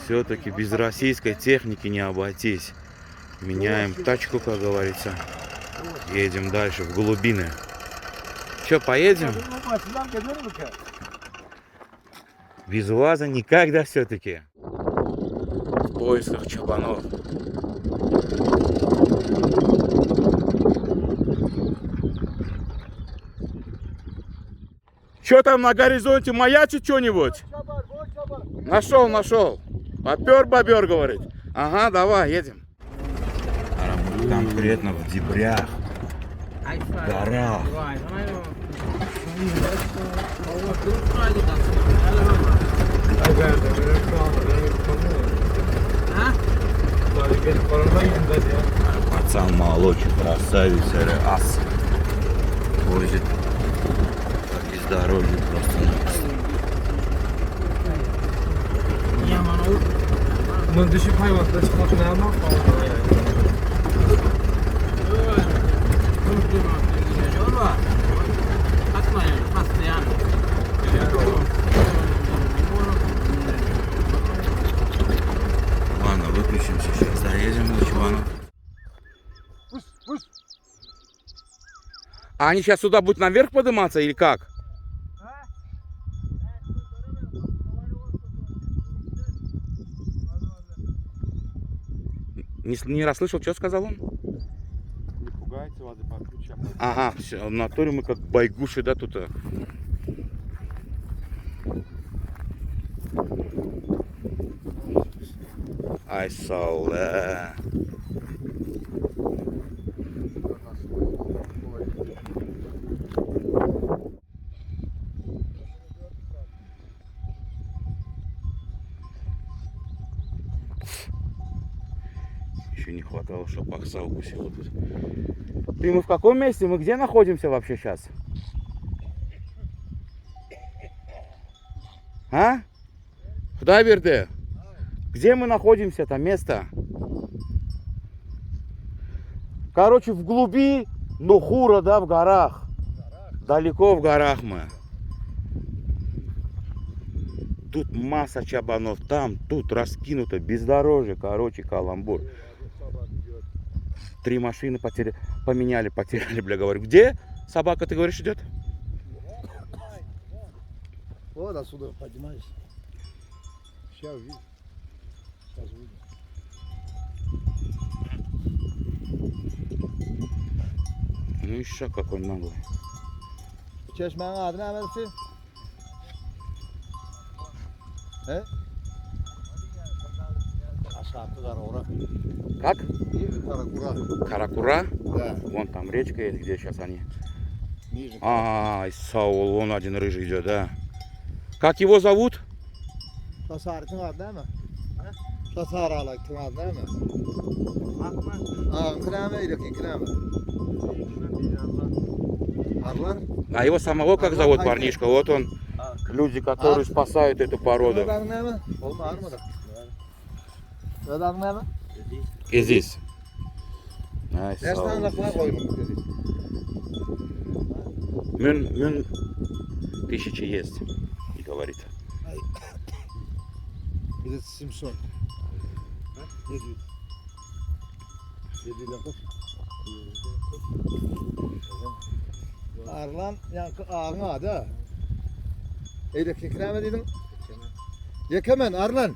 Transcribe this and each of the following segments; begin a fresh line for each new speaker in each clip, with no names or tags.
Все-таки без российской техники не обойтись. Меняем тачку, как говорится. Едем дальше, в глубины. Че, поедем? Без УАЗа никогда все-таки. В поисках чабанов. Че там на горизонте, маячит что-нибудь? Нашел. Попер бобер, говорит. Ага, давай, едем. Конкретно в дебрях, в горах. Пацан молочит, красавец, ас. Возит по бездорожью просто-напросто.
Bunun düşük hayvanlara çıkmak ne yapmak?
Ладно, выключимся сейчас, заедем до чуванов. А они сейчас сюда будут наверх подниматься или как? Не расслышал, что сказал он?
Не пугайте, ладно, подключай.
Ага, все, в натуре мы как байгуши, да, тут. Ай, соле. Еще не хватало, чтобы акса укусила тут. Ты, мы в каком месте? Мы где находимся вообще сейчас? А? Куда, Верде? Где мы находимся, там место? Короче, в глуби Нухура, да, в горах. Далеко в горах мы. Тут масса чабанов, там, тут раскинуто, бездорожье, короче, каламбур. 3 машины поменяли, потеряли, бля, говорю. Где собака, ты говоришь, идет?
Вот отсюда поднимайся. Сейчас увидишь. Сейчас увидишь.
Ну еще какой наглый.
Çeşmenin adı ne Melisi? He? Aşağı Karakura.
Как?
Ниже Каракура.
Каракура?
Да.
Вон там речка есть, где сейчас они.
Ниже.
А, Саул, вон один рыжий идет, да. Как его зовут?
Tasarrufun adı değil mi? Tasarrufun adı değil mi? Kreme ile kreme. Arlan?
А его самого как зовут, парнишка? Вот он, люди, которые спасают эту породу.
Ödağın ne mi? Oğlum ağrımadı. Ödağın ne mi?
И здесь. Ай,
Yaştan
Саул.
lafına koydum dedi.
Мюн тысячи есть, и говорит.
Bir de Simpson. Ne diyor? 7 lafı. Arlan yankı ağın adı. Eyle kekreme dedim. Yekemen Arlan.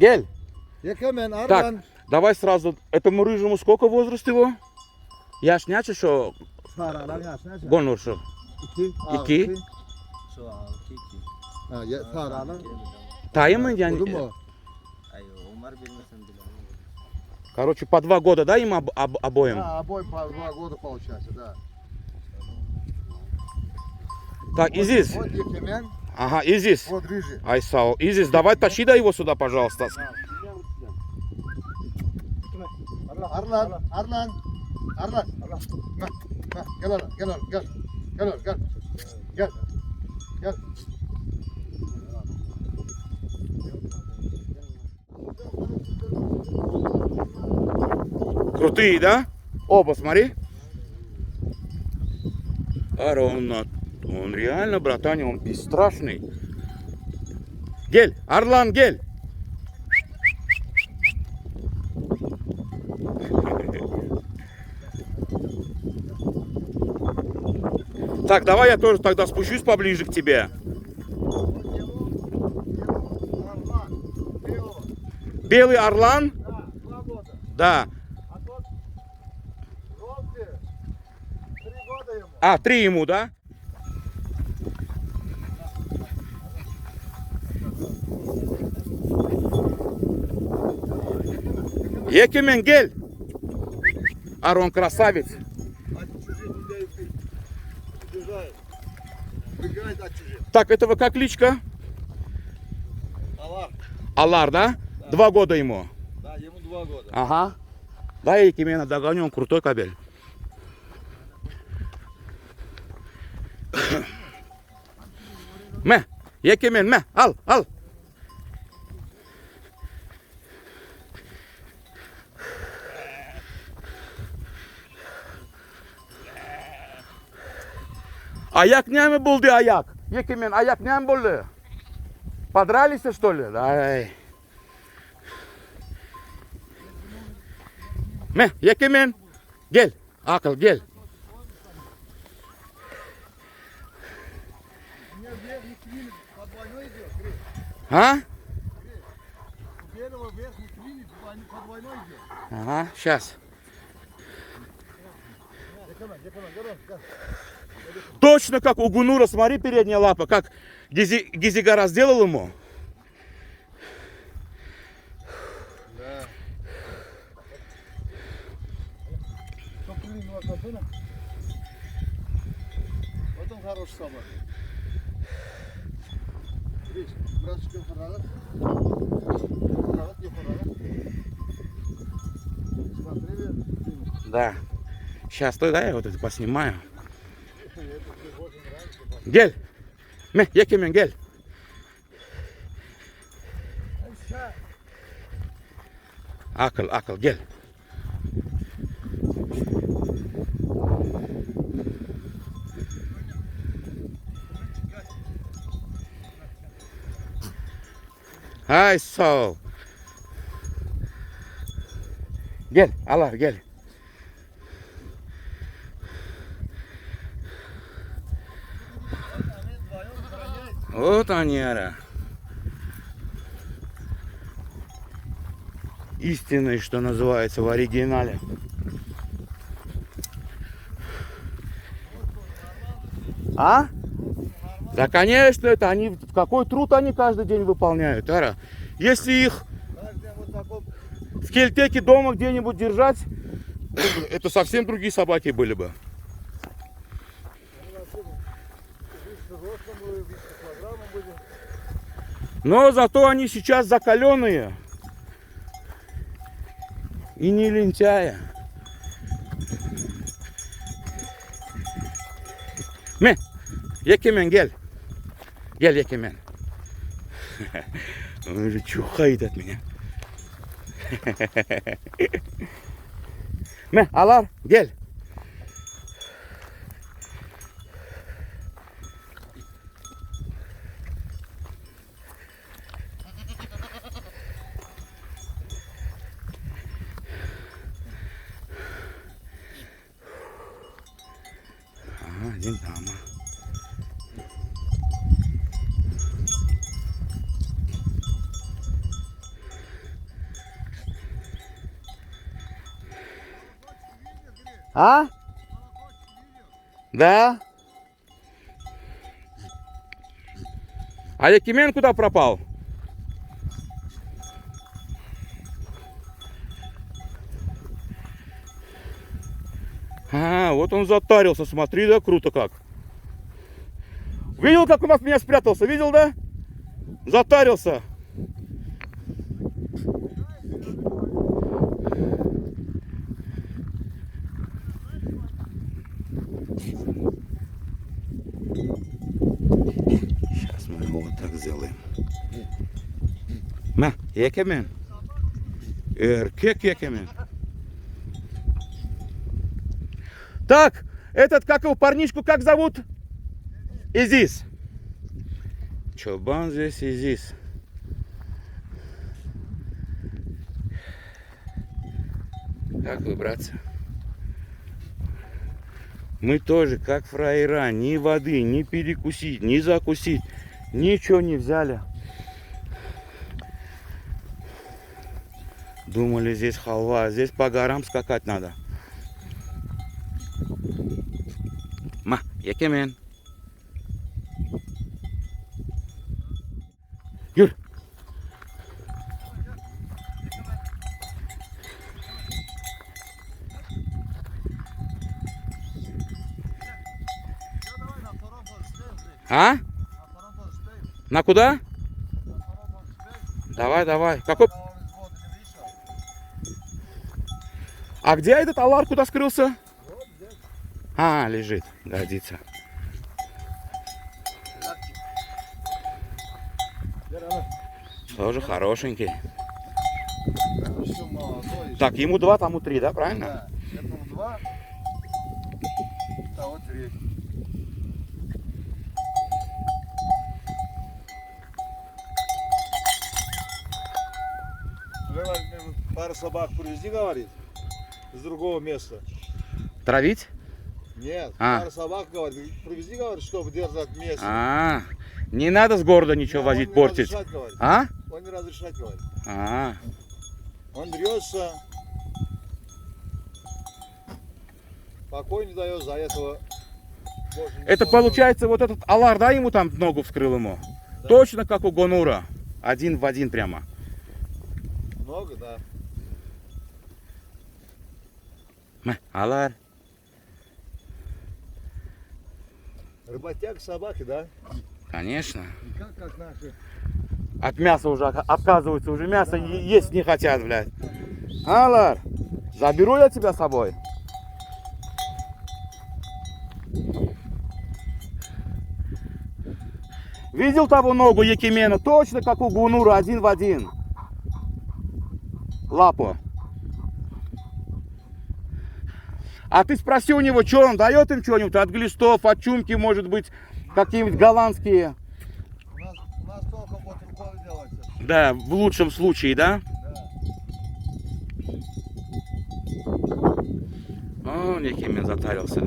Гель,
Yekemen
так,
Arlan.
давай сразу, этому рыжему сколько возраст его? Я ж нячу, что
Saralan yaşına çek.
гонор, что?
2.
İki.
Ha, saralan.
Тайм мы, я
Oldu
не-
mu?
Короче, по 2 года, да, им обоим?
Ha, boy 2 года получается, да.
Так, и здесь.
Вот Yekemen,
Ага, и здесь.
вот рыжий.
Айсау. И здесь. Давай тащи да его сюда, пожалуйста.
Arlan, Arlan. Arlan. Gel oğlum, gel oğlum, gel. Gel oğlum, gel. Gel. Gel.
Крутые, да? Оба, смотри. Он реально, братан, он бесстрашный. Гель, Арлан, гель. Так, давай я тоже тогда спущусь поближе к тебе. Белый орлан?
Да, 2 года.
Да.
А тот желтый 3 года ему.
А, 3 ему, да? Екемен, гель. Арон красавец.
От чужих людей убегает. Убегает от чужих.
Так, этого как кличка?
Алар.
Алар, да? 2 года ему.
Да, ему 2 года.
Ага. Да, Екемена догоню, он крутой кабель. Мэ, Екемен, мэ, ал, ал. Аяк не булды, аяк. Екемен, аяк не булды. Подрались, что ли? Дай. Мэ, Екемен, гель, акыл, гель.
У меня верхний клинит по двойной идет, Гриш.
А?
У белого верхний клинит по двойной идет.
Ага, сейчас. Точно как у Гунура, смотри, передняя лапа, как Гизигара сделал ему.
Да. Что клинит у вас машина? Вот он хороший собака. Гриш, братушка Фарада. Смотрели?
Да. Сейчас, стой, да, я вот это поснимаю. Гель. Ме, Екемен, гель. Акыл, гель. Ай, сол. Gel, Alар, gel. Вот они, ара. Истинный, что называется, в оригинале. А? Да, конечно, это они, какой труд они каждый день выполняют, ара. Если их в Кельтеке дома где-нибудь держать, это совсем другие собаки были бы. Но зато они сейчас закаленные и не лентяя. Ме, Екемен, гель. Гель, Екемен. Он уже чухает от меня. Ме, Алар, гель. Ага, один там. А? Да. А Екемен куда пропал? А, вот он затарился, смотри, да, круто как. Видел, как он от меня спрятался? Видел, да? Затарился. Сейчас мы его вот так сделаем. Ма, Екемен. Эркек Екемен. Так, этот, как его, парнишку, как зовут? Изис. Чобан здесь Изис. Как выбраться? Мы тоже, как фраера, ни воды, ни перекусить, ни закусить, ничего не взяли. Думали, здесь халва, здесь по горам скакать надо. Ма, якемен. Юр. А? На куда? Давай, давай. Какой? А где этот Алар, куда скрылся? А, лежит, годится. Тоже хорошенький.
Еще молодой.
Так, ему 2, тому 3, да, правильно?
Да. Этому 2, того 3. Пара собак привези, говорит, с другого места.
Травить?
Нет,
А.
пара собак, говорит, привези, говорит, чтобы держать место.
А, не надо с города ничего возить,
Он не
портить.
разрешать, говорит.
А?
Он не разрешать, говорит.
А,
Он дрется. Покой не дает за этого. Боже, не
это
сон,
получается вот этот Алар, да, ему там ногу вскрыл ему?
Да.
Точно как у Гонура. 1 в 1 прямо.
много, да.
Алар.
Работяг собаки, да?
Конечно.
И как наши.
От мяса уже отказываются, уже мясо есть не хотят, блядь. Алар, заберу я тебя с собой. Видел того ногу Якимена? Точно как у Гунура, 1 в 1. Лапу. А ты спроси у него, что он дает им что-нибудь? От глистов, от чумки, может быть, какие-нибудь голландские.
У нас только вот рукой делается.
Да, в лучшем случае, да?
Да.
О, Якимен затарился.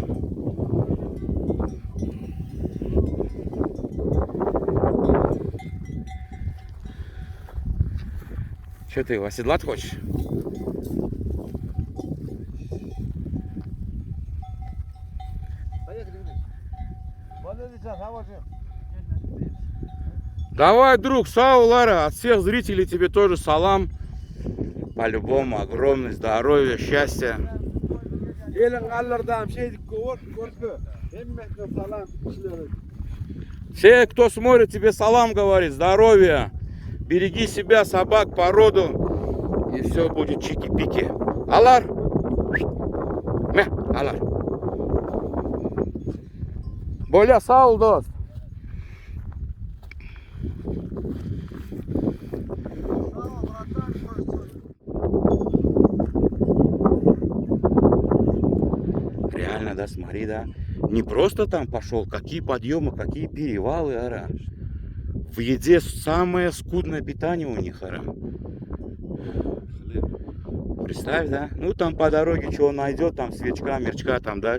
Что ты его оседлать хочешь?
Поехали вниз. Молодец, хаважи.
Давай, друг, сау, Лара, от всех зрителей тебе тоже салам. По-любому, огромное здоровья, счастья. Все, кто смотрит, тебе салам говорит, здоровья. Береги себя, собак, породу. И все будет чики-пики. Алар. Алар. Боля сау, дост. Реально, да, смотри, да. Не просто там пошел, какие подъемы, какие перевалы, ара. В еде самое скудное питание у них, ара. Представь, да? Ну там по дороге чего найдет, там свечка, мерчка, там, да,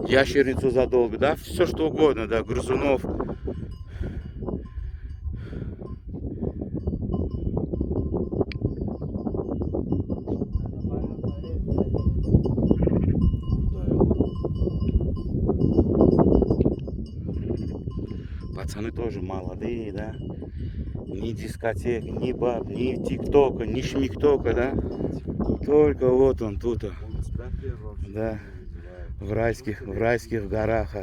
ящерицу задолго, да, все что угодно, да, грызунов. Пацаны тоже молодые, да. Ни дискотек, ни баб, ни тиктока, ни шмиктока, да. Только вот он тут, да, в райских горах.